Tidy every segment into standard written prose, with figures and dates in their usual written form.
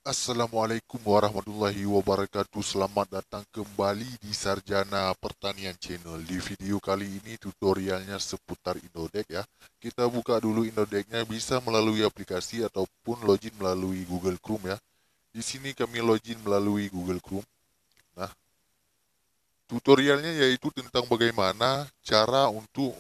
Assalamualaikum warahmatullahi wabarakatuh. Selamat datang kembali di Sarjana Pertanian Channel. Di video kali ini tutorialnya seputar Indodeck ya. Kita buka dulu Indodecknya, bisa melalui aplikasi ataupun login melalui Google Chrome ya. Di sini kami login melalui Google Chrome. Nah, tutorialnya yaitu tentang bagaimana cara untuk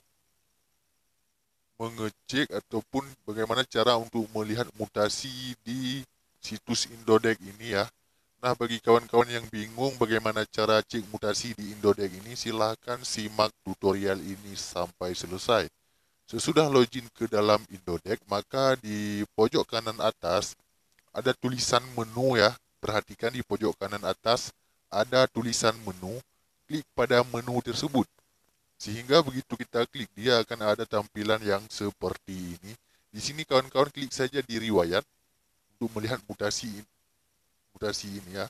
mengecek ataupun bagaimana cara untuk melihat mutasi di situs Indodeck ini ya. Nah, bagi kawan-kawan yang bingung bagaimana cara cek mutasi di Indodeck ini, silahkan simak tutorial ini sampai selesai. Sesudah login ke dalam Indodeck, maka di pojok kanan atas ada tulisan menu ya. Perhatikan di pojok kanan atas ada tulisan menu, klik pada menu tersebut. Sehingga begitu kita klik, dia akan ada tampilan yang seperti ini. Di sini kawan-kawan klik saja di riwayat untuk melihat mutasi ini ya.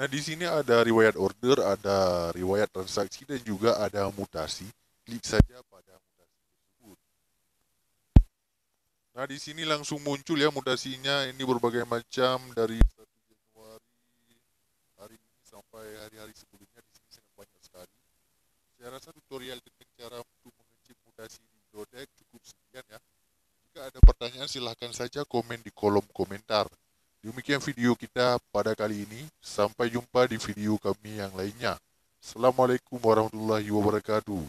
Nah, di sini ada riwayat order, ada riwayat transaksi, dan juga ada mutasi. Klik saja pada mutasi tersebut. Nah, di sini langsung muncul ya mutasinya. Ini berbagai macam dari 1 Januari hari ini sampai hari-hari sebelumnya. Di sini sangat banyak sekali. Saya rasa tutorial tentang cara untuk mengecek mutasi di Indodeck cukup sekian ya. Jika ada pertanyaan, silahkan saja komen di kolom komentar. Demikian video kita pada kali ini. Sampai jumpa di video kami yang lainnya. Assalamualaikum warahmatullahi wabarakatuh.